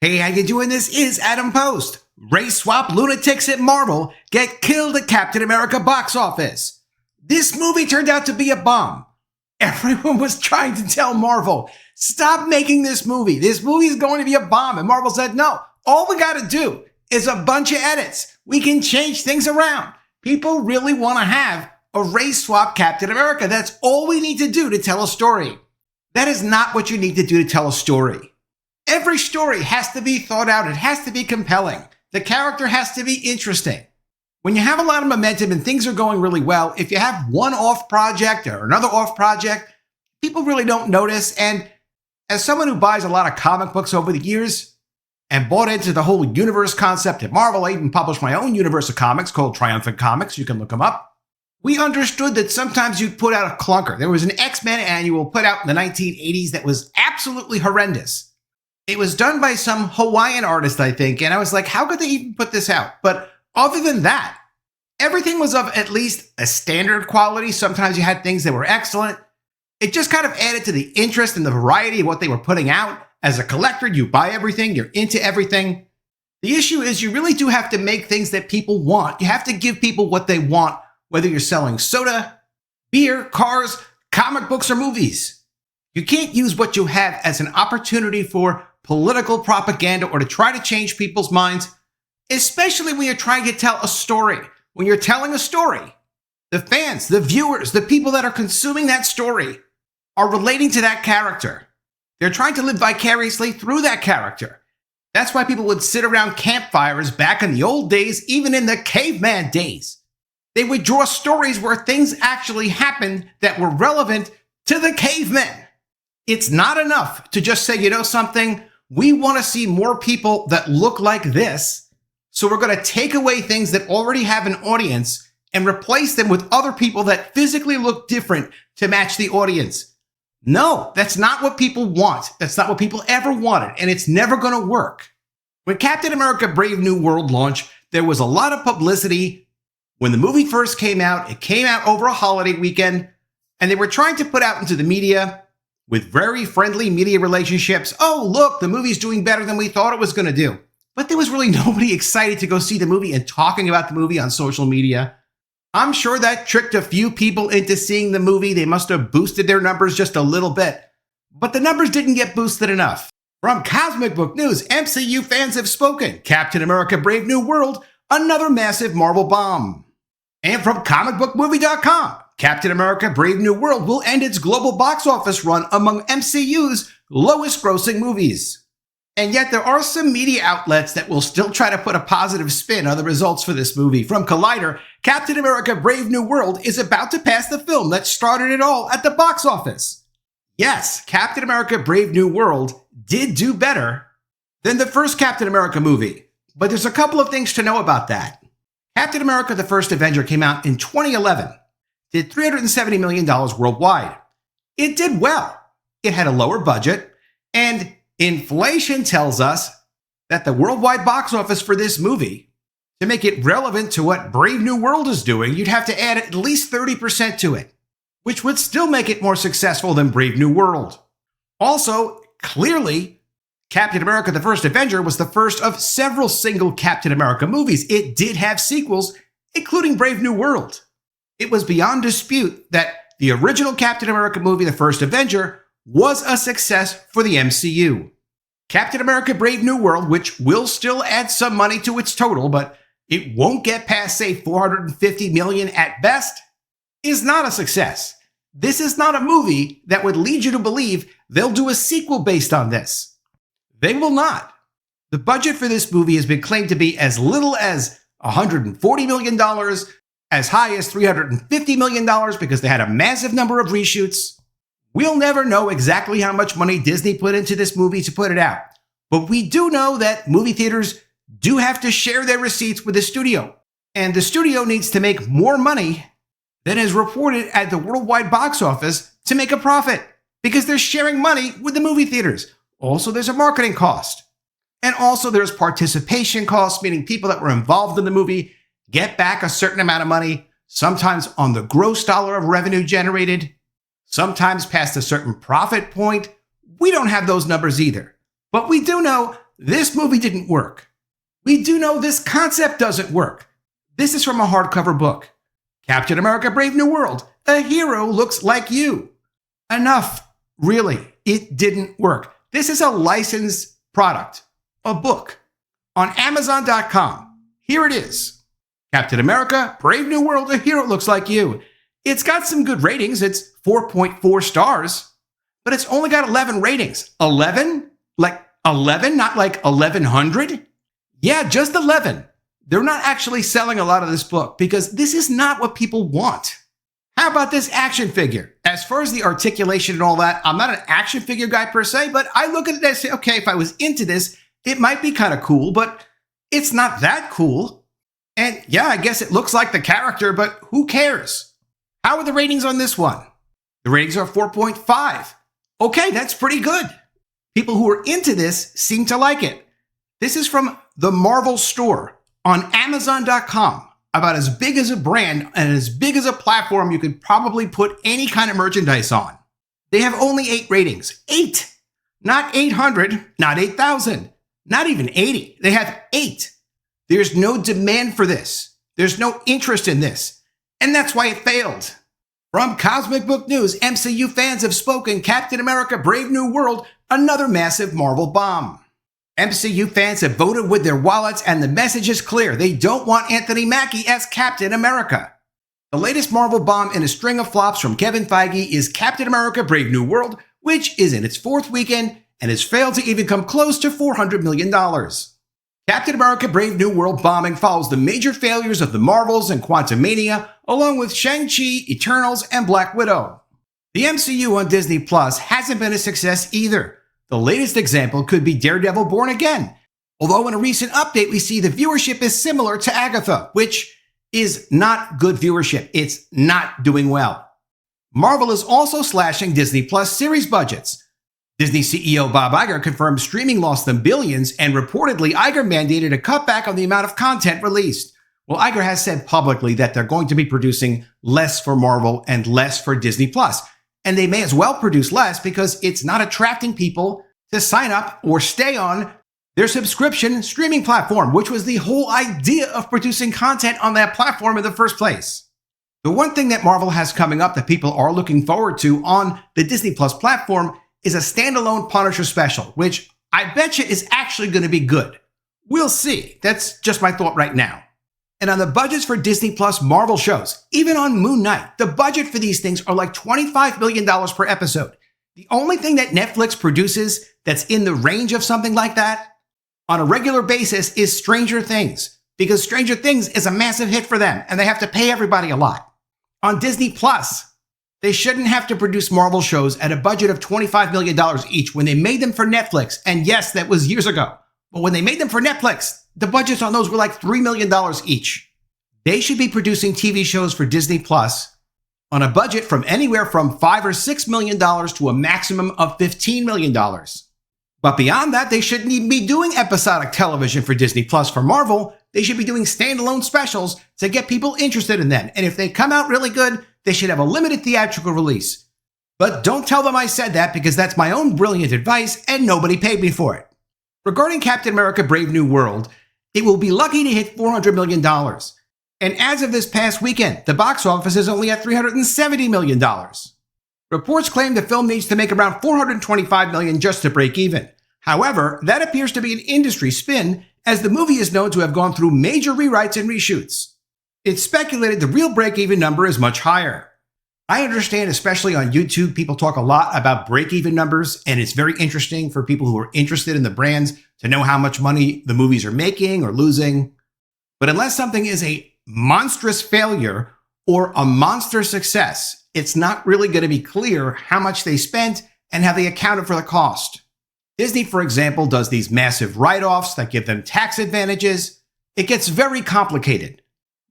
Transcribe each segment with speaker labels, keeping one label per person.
Speaker 1: Hey, how you doing? This is Adam Post. Race swap lunatics at Marvel get killed at Captain America box office. This movie turned out to be a bomb. Everyone was trying to tell Marvel, stop making this movie. This movie is going to be a bomb. And Marvel said, no, all we got to do is a bunch of edits. We can change things around. People really want to have a race swap Captain America. That's all we need to do to tell a story. That is not what you need to do to tell a story. Every story has to be thought out. It has to be compelling. The character has to be interesting. When you have a lot of momentum and things are going really well, if you have one off project or another off project, people really don't notice. And as someone who buys a lot of comic books over the years and bought into the whole universe concept at Marvel, I even published my own universe of comics called Triumphant Comics. You can look them up. We understood that sometimes you'd put out a clunker. There was an X-Men annual put out in the 1980s that was absolutely horrendous. It was done by some Hawaiian artist, I think, and I was like, how could they even put this out? But other than that, everything was of at least a standard quality. Sometimes you had things that were excellent. It just kind of added to the interest and the variety of what they were putting out. As a collector, you buy everything, you're into everything. The issue is you really do have to make things that people want. You have to give people what they want, whether you're selling soda, beer, cars, comic books, or movies. You can't use what you have as an opportunity for political propaganda or to try to change people's minds, especially when you're trying to tell a story. When you're telling a story, the fans, the viewers, the people that are consuming that story are relating to that character. They're trying to live vicariously through that character. That's why people would sit around campfires back in the old days, even in the caveman days. They would draw stories where things actually happened that were relevant to the cavemen. It's not enough to just say, you know something, we want to see more people that look like this, so we're going to take away things that already have an audience and replace them with other people that physically look different to match the audience. No, that's not what people want. That's not what people ever wanted, and it's never going to work. When Captain America Brave New World launched, there was a lot of publicity. When the movie first came out, it came out over a holiday weekend, and they were trying to put out into the media with very friendly media relationships. Oh, look, the movie's doing better than we thought it was going to do. But there was really nobody excited to go see the movie and talking about the movie on social media. I'm sure that tricked a few people into seeing the movie. They must have boosted their numbers just a little bit. But the numbers didn't get boosted enough. From Comic Book News, MCU fans have spoken. Captain America Brave New World, another massive Marvel bomb. And from comicbookmovie.com, Captain America Brave New World will end its global box office run among MCU's lowest grossing movies. And yet there are some media outlets that will still try to put a positive spin on the results for this movie. From Collider, Captain America Brave New World is about to pass the film that started it all at the box office. Yes, Captain America Brave New World did do better than the first Captain America movie. But there's a couple of things to know about that. Captain America the First Avenger came out in 2011, did $370 million worldwide. It did well. It had a lower budget, and inflation tells us that the worldwide box office for this movie, to make it relevant to what Brave New World is doing, you'd have to add at least 30% to it, which would still make it more successful than Brave New World. Also, clearly, Captain America the First Avenger was the first of several single Captain America movies. It did have sequels, including Brave New World. It was beyond dispute that the original Captain America movie, The First Avenger, was a success for the MCU. Captain America Brave New World, which will still add some money to its total, but it won't get past, say, $450 million at best, is not a success. This is not a movie that would lead you to believe they'll do a sequel based on this. They will not. The budget for this movie has been claimed to be as little as $140 million, as high as $350 million, because they had a massive number of reshoots. We'll never know exactly how much money Disney put into this movie to put it out. But we do know that movie theaters do have to share their receipts with the studio. And the studio needs to make more money than is reported at the worldwide box office to make a profit, because they're sharing money with the movie theaters. Also, there's a marketing cost. And also there's participation costs, meaning people that were involved in the movie get back a certain amount of money, sometimes on the gross dollar of revenue generated, sometimes past a certain profit point. We don't have those numbers either. But we do know this movie didn't work. We do know this concept doesn't work. This is from a hardcover book. Captain America Brave New World. A hero looks like you. Enough. Really, it didn't work. This is a licensed product, a book, on Amazon.com. Here it is. Captain America Brave New World. A hero looks like you. It's got some good ratings. It's 4.4 stars, but it's only got 11 ratings. 11? Like 11, not like 1100? Yeah, just 11. They're not actually selling a lot of this book because this is not what people want. How about this action figure? As far as the articulation and all that, I'm not an action figure guy per se, but I look at it and say, okay, if I was into this, it might be kind of cool, but it's not that cool. And yeah, I guess it looks like the character, but who cares? How are the ratings on this one? The ratings are 4.5. Okay, that's pretty good. People who are into this seem to like it. This is from the Marvel store on Amazon.com, about as big as a brand and as big as a platform you could probably put any kind of merchandise on. They have only 8 ratings. 8! Not 800, not 8,000, not even 80. They have 8. There's no demand for this. There's no interest in this. And that's why it failed. From Cosmic Book News, MCU fans have spoken. Captain America Brave New World, another massive Marvel bomb. MCU fans have voted with their wallets, and the message is clear. They don't want Anthony Mackie as Captain America. The latest Marvel bomb in a string of flops from Kevin Feige is Captain America Brave New World, which is in its 4th weekend and has failed to even come close to $400 million. Captain America Brave New World bombing follows the major failures of the Marvels and Quantumania, along with Shang-Chi, Eternals, and Black Widow. The MCU on Disney Plus hasn't been a success either. The latest example could be Daredevil Born Again, although in a recent update we see the viewership is similar to Agatha, which is not good viewership. It's not doing well. Marvel is also slashing Disney Plus series budgets. Disney CEO Bob Iger confirmed streaming lost them billions, and reportedly Iger mandated a cutback on the amount of content released. Well, Iger has said publicly that they're going to be producing less for Marvel and less for Disney Plus. And they may as well produce less because it's not attracting people to sign up or stay on their subscription streaming platform, which was the whole idea of producing content on that platform in the first place. The one thing that Marvel has coming up that people are looking forward to on the Disney Plus platform is a standalone Punisher special, which I bet you is actually going to be good. We'll see. That's just my thought right now. And on the budgets for Disney Plus Marvel shows, even on Moon Knight, the budget for these things are like $25 million per episode. The only thing that Netflix produces that's in the range of something like that on a regular basis is Stranger Things, because Stranger Things is a massive hit for them and they have to pay everybody a lot. On Disney Plus, they shouldn't have to produce Marvel shows at a budget of $25 million each when they made them for Netflix. And yes, that was years ago. But when they made them for Netflix, the budgets on those were like $3 million each. They should be producing TV shows for Disney Plus on a budget from anywhere from $5 or $6 million to a maximum of $15 million. But beyond that, they shouldn't even be doing episodic television for Disney Plus. For Marvel, they should be doing standalone specials to get people interested in them. And if they come out really good, they should have a limited theatrical release. But don't tell them I said that, because that's my own brilliant advice and nobody paid me for it. Regarding Captain America Brave New World, it will be lucky to hit $400 million. And as of this past weekend, the box office is only at $370 million. Reports claim the film needs to make around $425 million just to break even. However, that appears to be an industry spin, as the movie is known to have gone through major rewrites and reshoots. It's speculated the real break-even number is much higher. I understand, especially on YouTube, people talk a lot about break-even numbers, and it's very interesting for people who are interested in the brands to know how much money the movies are making or losing. But unless something is a monstrous failure or a monster success, it's not really going to be clear how much they spent and how they accounted for the cost. Disney, for example, does these massive write-offs that give them tax advantages. It gets very complicated.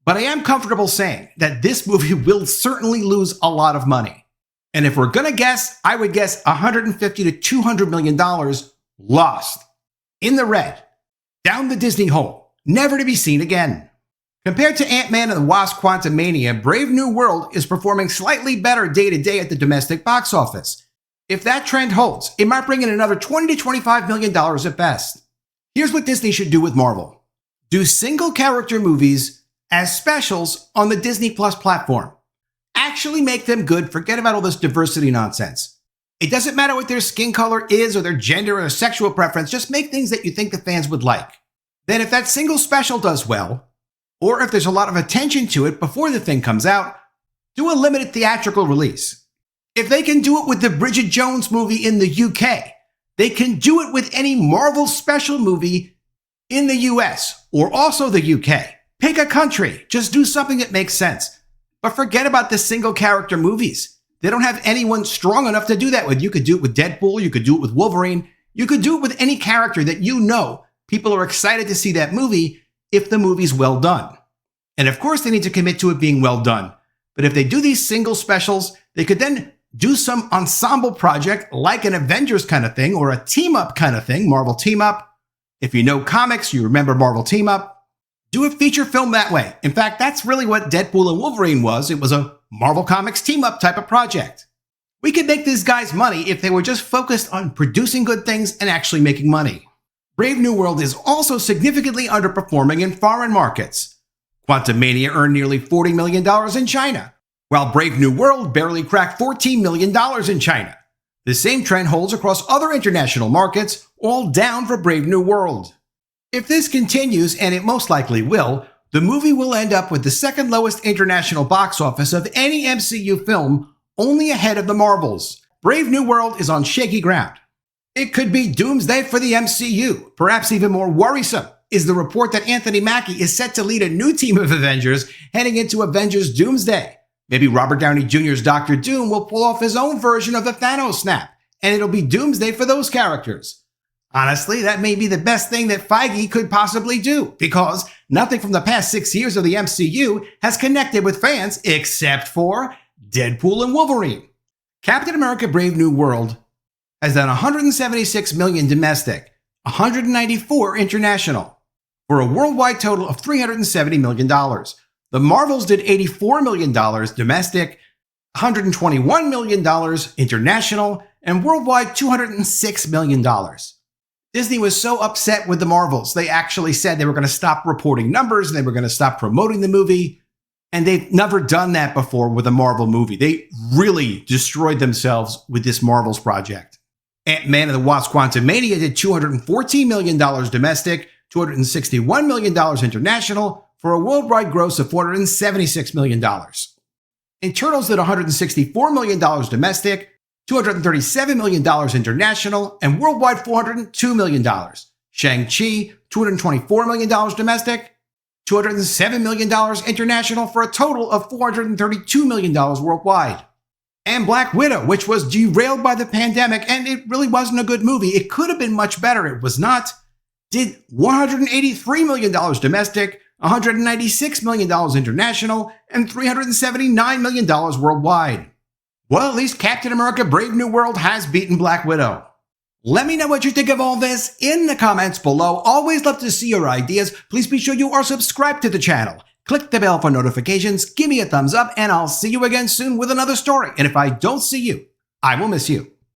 Speaker 1: But I am comfortable saying that this movie will certainly lose a lot of money. And if we're going to guess, I would guess $150 to $200 million lost. In the red. Down the Disney hole. Never to be seen again. Compared to Ant-Man and the Wasp: Quantumania, Brave New World is performing slightly better day to day at the domestic box office. If that trend holds, it might bring in another $20 to $25 million at best. Here's what Disney should do with Marvel. Do single character movies as specials on the Disney Plus platform. Actually make them good, forget about all this diversity nonsense. It doesn't matter what their skin color is or their gender or sexual preference, just make things that you think the fans would like. Then if that single special does well, or if there's a lot of attention to it before the thing comes out, do a limited theatrical release. If they can do it with the Bridget Jones movie in the UK, they can do it with any Marvel special movie in the US or also the UK. Pick a country, just do something that makes sense. But forget about the single character movies. They don't have anyone strong enough to do that with. You could do it with Deadpool, you could do it with Wolverine, you could do it with any character that you know people are excited to see that movie if the movie's well done. And of course they need to commit to it being well done. But if they do these single specials, they could then do some ensemble project like an Avengers kind of thing or a team-up kind of thing, Marvel Team-Up. If you know comics, you remember Marvel Team-Up. Do a feature film that way. In fact, that's really what Deadpool and Wolverine was. It was a Marvel Comics team-up type of project. We could make these guys money if they were just focused on producing good things and actually making money. Brave New World is also significantly underperforming in foreign markets. Quantumania earned nearly $40 million in China, while Brave New World barely cracked $14 million in China. The same trend holds across other international markets, all down for Brave New World. If this continues, and it most likely will, the movie will end up with the second lowest international box office of any MCU film, only ahead of the Marvels. Brave New World is on shaky ground. It could be doomsday for the MCU. Perhaps even more worrisome is the report that Anthony Mackie is set to lead a new team of Avengers heading into Avengers Doomsday. Maybe Robert Downey Jr.'s Dr. Doom will pull off his own version of the Thanos snap, and it'll be doomsday for those characters. Honestly, that may be the best thing that Feige could possibly do, because nothing from the past 6 years of the MCU has connected with fans except for Deadpool and Wolverine. Captain America Brave New World has done $176 million domestic, $194 international, for a worldwide total of $370 million. The Marvels did $84 million domestic, $121 million international, and worldwide $206 million. Disney was so upset with the Marvels, they actually said they were going to stop reporting numbers and they were going to stop promoting the movie. And they've never done that before with a Marvel movie. They really destroyed themselves with this Marvels project. Ant-Man and the Wasp Quantumania did $214 million domestic, $261 million international, for a worldwide gross of $476 million. Eternals did $164 million domestic, $237 million international, and worldwide $402 million. Shang-Chi, $224 million domestic, $207 million international, for a total of $432 million worldwide. And Black Widow, which was derailed by the pandemic, and it really wasn't a good movie. It could have been much better. It was not. Did $183 million domestic, $196 million international, and $379 million worldwide. Well, at least Captain America Brave New World has beaten Black Widow. Let me know what you think of all this in the comments below. Always love to see your ideas. Please be sure you are subscribed to the channel. Click the bell for notifications, give me a thumbs up, and I'll see you again soon with another story. And if I don't see you, I will miss you.